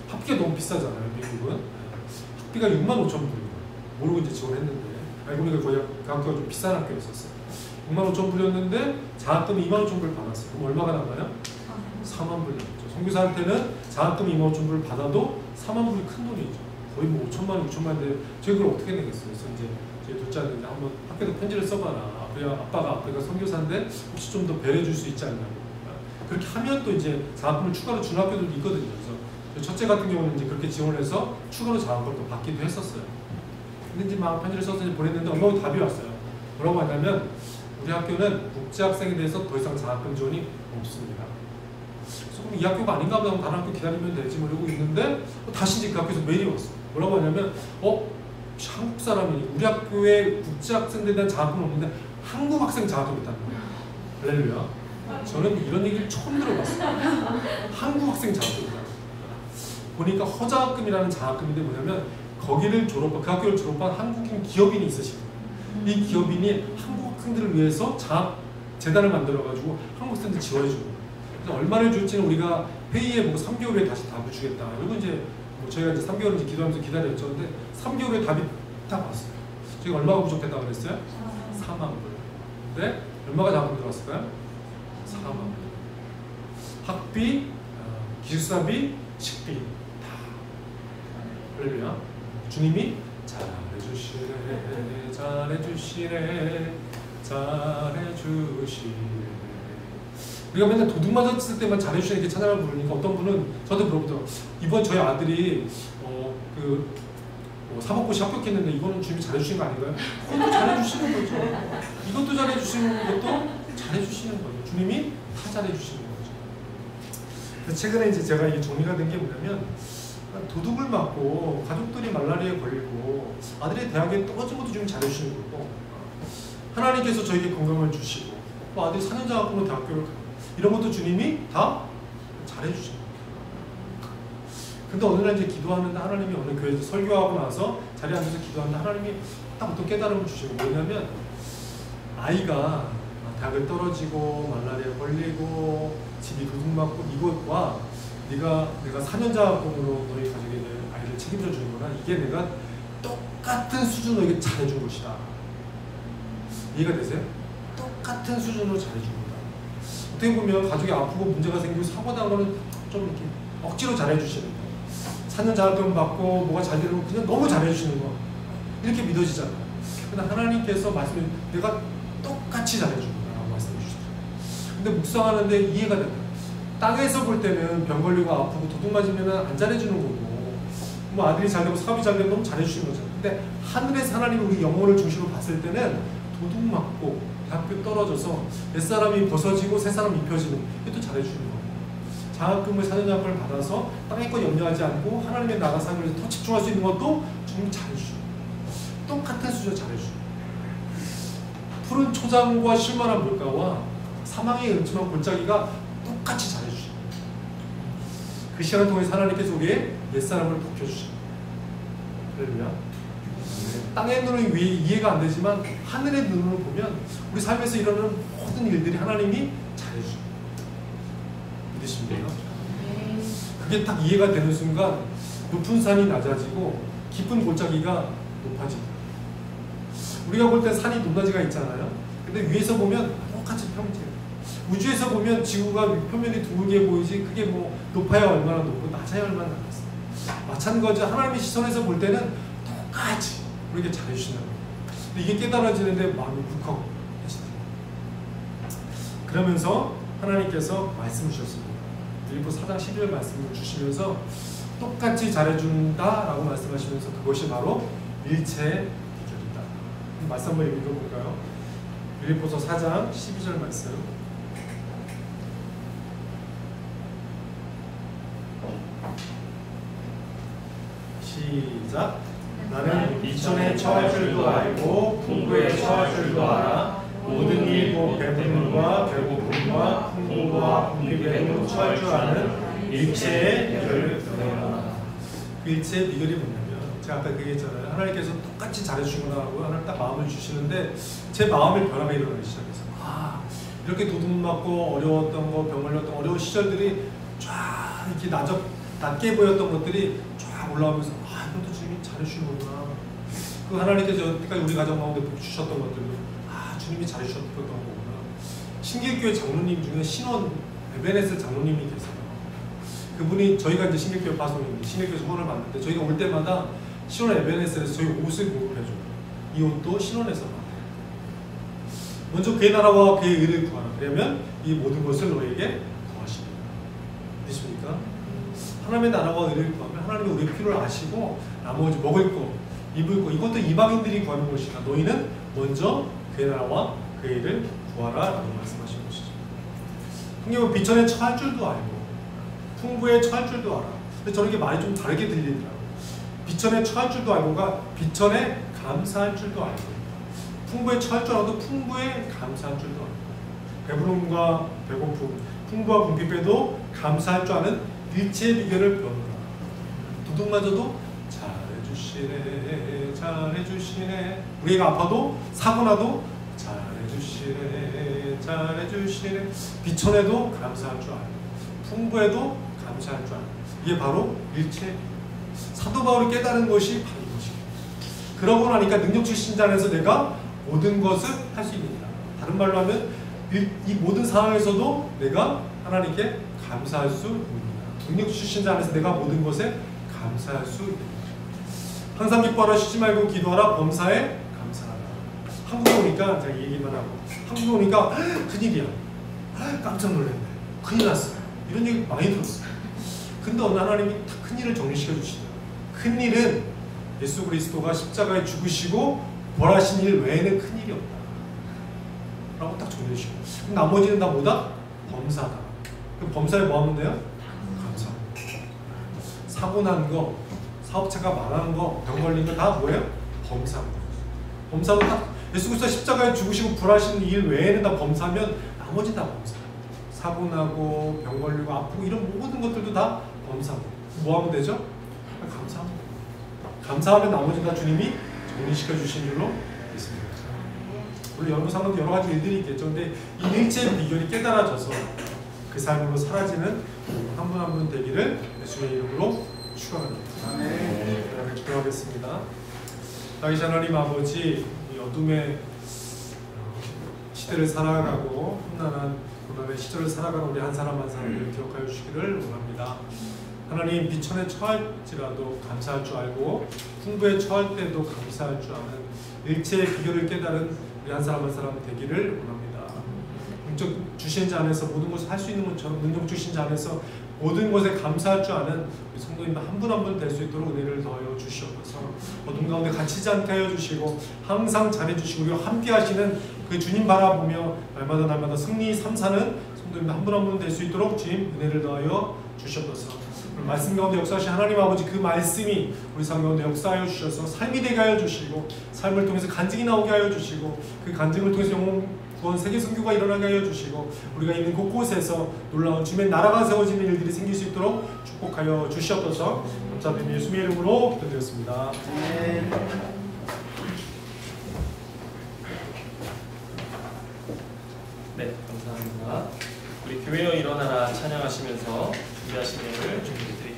학비가 너무 비싸잖아요. 미국은 학비가 65,000불이에요. 모르고 이제 지원했는데 알고 보니까 거의 그 학교가 좀 비싼 학교였었어요. 65,000불이었는데 장학금 25,000불 받았어요. 그럼 얼마가 남아요? 4만 불 남죠. 선교사한테는 장학금 25,000불 받아도 4만 불이 큰 돈이죠. 거의 뭐 5천만 원, 6천만인데 저희 그걸 어떻게 내겠어요? 그래서 이제 제 둘째한테 한번 학교에 편지를 써봐라. 아빠가 선교사인데 혹시 좀 더 배려해 줄 수 있지 않냐고. 그렇게 하면 또 이제 장학금을 추가로 주는 학교들도 있거든요. 그래서 첫째 같은 경우는 이제 그렇게 지원을 해서 추가로 장학금을 또 받기도 했었어요. 근데 이제 막 편지를 써서 이제 보냈는데 엄마가 답이 왔어요. 뭐라고 하냐면 우리 학교는 국제학생에 대해서 더 이상 장학금 지원이 없습니다. 그래서 그럼 이 학교가 아닌가 보다 다른 학교 기다리면 되지 뭐 이러고 있는데 다시 이제 그 학교에서 메일이 왔어요. 뭐라고 하냐면 한국 사람이 우리 학교에 국제 학생들에 대한 자학금 없는데 한국 학생 자학금 있다는 거예요. 할렐루야. 저는 이런 얘기를 처음 들어봤어요. 한국 학생 자학금이다. 보니까 허자학금이라는 자학금인데 뭐냐면 거기를 졸업한 그 학교를 졸업한 한국인 기업인이 있으시고 이 기업인이 한국 학생들을 위해서 재단을 만들어가지고 한국 학생들 지원해주는 거예요. 그래서 얼마를 줄지는 우리가 회의에 보고 3개월 후에 다시 답을 주겠다. 이거 이제 뭐 저희가 이제 3개월 이제 기도하면서 기다렸죠. 근데 3개월 후에 답이 딱 왔어요. 저희가 얼마가 부족했다고 그랬어요? 4만 불. 근데 얼마가 자금 들어왔을까요? 4만 불. 학비, 기숙사비, 식비 다. 할렐루야. 주님이 잘해주시네, 잘해주시네, 잘해주시네. 우리가 맨날 도둑 맞았을 때만 잘해주시네 이렇게 찬양을 부르니까 어떤 분은 저한테 물어보더라고요. 이번 저희 아들이 사법고시 합격했는데 이거는 주님이 잘해주신 거 아닌가요? 그것도 잘해주시는 거죠. 이것도 잘해주시는 것도 잘해주시는 거죠. 주님이 다 잘해주시는 거죠. 그래서 최근에 이제 제가 이게 정리가 된 게 뭐냐면 도둑을 맞고 가족들이 말라리아에 걸리고 아들이 대학에 떨어진 것도 주님이 잘해주시는 거고 하나님께서 저에게 건강을 주시고 또 아들이 4년 장학금으로 대학교를 가고 이런 것도 주님이 다 잘해주시는 거예요. 근데 어느 날 이제 기도하는데 하나님이 어느 교회에서 설교하고 나서 자리에 앉아서 기도하는데 하나님이 딱 어떤 깨달음을 주시고 뭐냐면 아이가 대학을 떨어지고 말라리아에 걸리고 집이 도둑맞고 이것과 내가 4년 장학금으로 너희 가족의 아이를 책임져 주는 거나 이게 내가 똑같은 수준으로 이게 잘해준 것이다. 이해가 되세요? 똑같은 수준으로 잘해준 거다. 어떻게 보면 가족이 아프고 문제가 생기고 사고 나거는 좀 이렇게 억지로 잘해주시는 거. 4년 장학금 받고 뭐가 잘 되는 거 그냥 너무 잘해주시는 거. 이렇게 믿어지잖아요. 근데 하나님께서 말씀해 내가 똑같이 잘해준 거다라고 말씀해 주시더라고요. 근데 묵상하는데 이해가 된다. 땅에서 볼 때는 병 걸리고 아프고 도둑 맞으면 안 잘해주는 거고 뭐 아들이 잘 되고 사업이 잘 되면 너무 잘해주시는 거잖아요. 근데 하늘에서 하나님이 우리 영혼을 중심으로 봤을 때는 도둑 맞고 대학교 떨어져서 옛사람이 벗어지고 새사람 입혀지는 이것도 잘해주는 거고 장학금을 4년 장학금을 받아서 땅의 것 염려하지 않고 하나님의 나라 삶을 위해서 더 집중할 수 있는 것도 주님이 잘해주시고 똑같은 수준으로 잘해주시고 푸른 초장과 쉴만한 물가와 사망의 음침한 골짜기가 똑같이 잘해주시고 그 시간을 통해 하나님께서 우리의 옛사람을 벗겨주시고 할렐루야. 땅의 눈으로 이해가 안 되지만 하늘의 눈으로 보면 우리 삶에서 일어나는 모든 일들이 하나님이 잘해주시고 믿으십니까? 그게 딱 이해가 되는 순간 높은 산이 낮아지고 깊은 골짜기가 높아집니다. 우리가 볼 때 산이 높낮이가 있잖아요. 근데 위에서 보면 똑같이 평지예요. 우주에서 보면 지구가 표면이 둥글게 보이지 그게 뭐 높아야 얼마나 높고 낮아야 얼마나 낮았어요. 마찬가지 하나님의 시선에서 볼 때는 똑같이 우리에게 잘해주신다는 거예요. 근데 이게 깨달아지는데 마음이 울컥해지더라고요. 그러면서 하나님께서 말씀을 주셨습니다. 빌립보 4장 11절 말씀을 주시면서 똑같이 잘해준다라고 말씀하시면서 그것이 바로 일체의 비결이다. 말씀 한번 읽어볼까요? 빌립보서 4장 12절 말씀 시작. 나는 비천에 처할 줄도 알고 풍부에 처할 줄도 알아. 모든 일 곧 배부름과 배고픔과 풍부와 궁핍에도 처할 줄 아는 일체의 비결을 드러내라. 그 일체의 비결이 뭐냐면 제가 아까 얘기했잖아요. 하나님께서 똑같이 잘해주시구나라고 하나님 딱 마음을 주시는데 제 마음의 변화가 일어나기 시작해서 이렇게 도둑 맞고 어려웠던 거, 병 걸렸던 어려운 시절들이 쫙 이렇게 낮게 보였던 것들이 쫙 올라오면서 이것도 주님이 잘해주시는구나. 그 하나님께서 여태까지 우리 가정 가운데 주셨던 것들도 주님이 잘해주셨던 거구나. 신길교회 장로님 중에 신원 에베네셀 장로님이 계세요. 그분이 저희가 이제 신길교회 파송인데 신길교회 후원을 받는데 저희가 올 때마다 신원 에베네셀에서 저희 옷을 공급해줘요. 이 옷도 신원에서 받아요. 먼저 그의 나라와 그의 의를 구하라. 그러면 이 모든 것을 너에게 더하시리라. 믿으십니까? 하나님의 나라와 의를 구하면 하나님이 우리의 필요를 아시고 나머지 먹을 거, 입을 거 이것도 이방인들이 구하는 것이다. 너희는 먼저 그의 나라와 그의 의를 구하라 라고 말씀하신 것이죠. 성경은 비천에 처할 줄도 알고 풍부에 처할 줄도 알아. 근데 저는 이게 말이 좀 다르게 들리더라고요. 비천에 처할 줄도 알고가 비천에 감사할 줄도 알고, 풍부에 처할 줄 알아도 풍부에 감사할 줄도 알고, 배부름과 배고픔, 풍부와 궁핍에도 감사할 줄 아는 일체의 비결을 배우노라. 도둑마저도 잘해주시네 잘해주시네. 우리가 아파도 사고나도 잘해주시네 잘해주시네. 비천에도 감사할 줄 알고 풍부에도 감사할 줄 알고, 이게 바로 일체. 사도 바울이 깨달은 것이 바로 이것입니다. 그러고 나니까 능력주 신자 안에서 내가 모든 것을 할 수 있느니라. 다른 말로 하면 이 모든 상황에서도 내가 하나님께 감사할 수 있느니라. 능력주 신자 안에서 내가 모든 것에 감사할 수 있느니라. 항상 기뻐하라, 쉬지 말고 기도하라, 범사에 감사하라. 한국에 오니까 제가 이 얘기만 하고, 한국에 오니까 큰일이야, 깜짝 놀랐네, 큰일 났어, 이런 얘기 많이 들었어요. 근데 어느 하나님이 다 큰일을 정리시켜 주시더라고요. 큰일은 예수 그리스도가 십자가에 죽으시고 벌하신 일 외에는 큰일이 없다 라고 딱 정리해주시고, 나머지는 다 뭐다? 범사다. 그럼 범사에 뭐 하면 돼요? 감사. 사고 난 거, 사업체가 망한 거, 병 걸린 거 다 뭐예요? 범사입니다. 범사도 다 예수 그리스도 십자가에 죽으시고 부활하신 일 외에는 다 범사면 나머지 다 범사. 사고 나고 병 걸리고 아프고 이런 모든 것들도 다 범사입니다. 뭐 하면 되죠? 감사합니다. 감사하면 나머지 다 주님이 정리시켜 주신 줄로 믿습니다. 물론 여러분 상황도 여러 가지 일들이 있겠죠. 근데 이 일체의 비결이 깨달아져서 그 삶으로 사라지는 한 분 한 분 되기를 예수의 이름으로 축원합니다. 네, 기도하겠습니다. 다윗 하나님 아버지, 이 어둠의 시대를 살아가고 험난한 고난의 시절을 살아가는 우리 한 사람 한 사람을 기억하여 주시기를 원합니다. 하나님, 비천에 처할지라도 감사할 줄 알고 풍부에 처할 때도 감사할 줄 아는 일체의 비결을 깨달은 우리 한 사람 한 사람 되기를 원합니다. 능력 주신 자 안에서 모든 것을 할 수 있는 것처럼 능력 주신 자 안에서 모든 것에 감사할 줄 아는 우리 성도님들 한 분 한 분 될 수 있도록 은혜를 더하여 주시옵소서. 어둠 가운데 갇히지 않게 하여 주시고 항상 잘해주시고 우리와 함께 하시는 그 주님 바라보며 날마다 승리 삼사는 성도님들 한 분 한 분 될 수 있도록 주님 은혜를 더하여 주시옵소서. 말씀 가운데 역사하신 하나님 아버지, 그 말씀이 우리 삶 가운데 역사하여 주셔서 삶이 되게 하여 주시고 삶을 통해서 간증이 나오게 하여 주시고 그 간증을 통해서 영혼 구원 세계 선교가 일어나게 하여 주시고 우리가 있는 곳곳에서 놀라운 주님의 나라가 세워지는 일들이 생길 수 있도록 축복하여 주시옵소서. 감사드리며 예수님의 이름으로 기도드렸습니다. 네, 감사합니다. 우리 교회여 일어나라 찬양하시면서 준비하신 예를 준비드리겠습니다.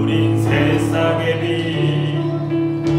우린 세상의 빛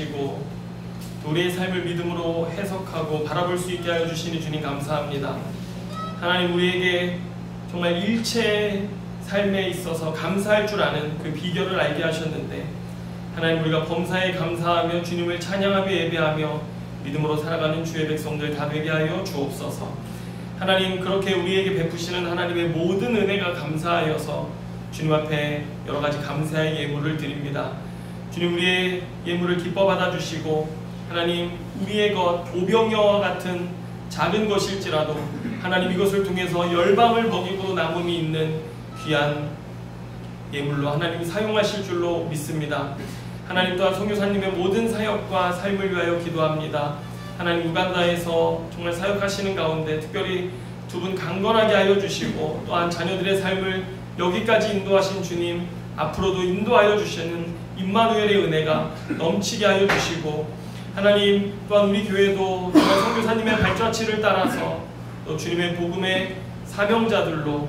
주시고 또 우리의 삶을 믿음으로 해석하고 바라볼 수 있게 하여 주시니 주님 감사합니다. 하나님, 우리에게 정말 일체 삶에 있어서 감사할 줄 아는 그 비결을 알게 하셨는데, 하나님, 우리가 범사에 감사하며 주님을 찬양하며 예배하며 믿음으로 살아가는 주의 백성들 다 되게 하여 주옵소서. 하나님, 그렇게 우리에게 베푸시는 하나님의 모든 은혜가 감사하여서 주님 앞에 여러가지 감사의 예물을 드립니다. 주님, 우리의 예물을 기뻐 받아주시고 하나님, 우리의 것 오병이어와 같은 작은 것일지라도 하나님, 이것을 통해서 열방을 먹이고 남음이 있는 귀한 예물로 하나님이 사용하실 줄로 믿습니다. 하나님, 또한 선교사님의 모든 사역과 삶을 위하여 기도합니다. 하나님, 우간다에서 정말 사역하시는 가운데 특별히 두 분 강건하게 하여 주시고, 또한 자녀들의 삶을 여기까지 인도하신 주님, 앞으로도 인도하여 주시는 임마누엘의 은혜가 넘치게 하여 주시고, 하나님, 또한 우리 교회도 정말 선교사님의 발자취를 따라서 또 주님의 복음의 사명자들로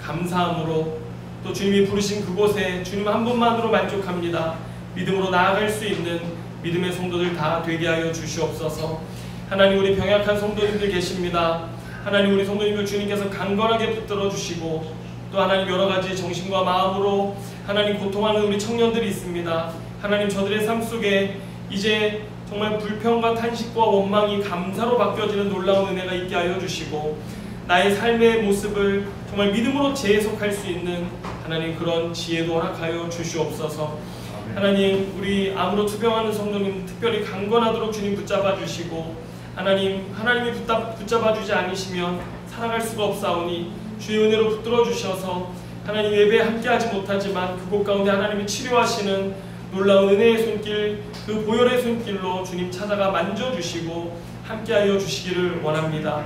감사함으로 또 주님이 부르신 그곳에 주님 한 분만으로 만족합니다. 믿음으로 나아갈 수 있는 믿음의 성도들 다 되게 하여 주시옵소서. 하나님, 우리 병약한 성도님들 계십니다. 하나님, 우리 성도님들 주님께서 강건하게 붙들어 주시고, 또 하나님 여러가지 정신과 마음으로 하나님 고통하는 우리 청년들이 있습니다. 하나님, 저들의 삶 속에 이제 정말 불평과 탄식과 원망이 감사로 바뀌어지는 놀라운 은혜가 있게 하여 주시고, 나의 삶의 모습을 정말 믿음으로 재해석할 수 있는 하나님 그런 지혜도 허락하여 주시옵소서. 하나님, 우리 암으로 투병하는 성도님 특별히 강건하도록 주님 붙잡아 주시고, 하나님이 붙잡아 주지 않으시면 살아갈 수가 없사오니 주의 은혜로 붙들어 주셔서 하나님, 예배에 함께하지 못하지만 그곳 가운데 하나님이 치료하시는 놀라운 은혜의 손길, 그 보혈의 손길로 주님 찾아가 만져주시고 함께하여 주시기를 원합니다.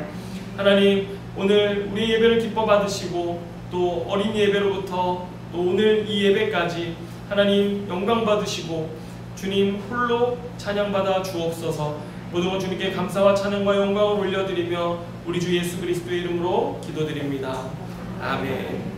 하나님, 오늘 우리 예배를 기뻐 받으시고 또 어린 예배로부터 또 오늘 이 예배까지 하나님 영광 받으시고 주님 홀로 찬양받아 주옵소서. 모든 것 주님께 감사와 찬양과 영광을 올려드리며 우리 주 예수 그리스도의 이름으로 기도드립니다. 아멘.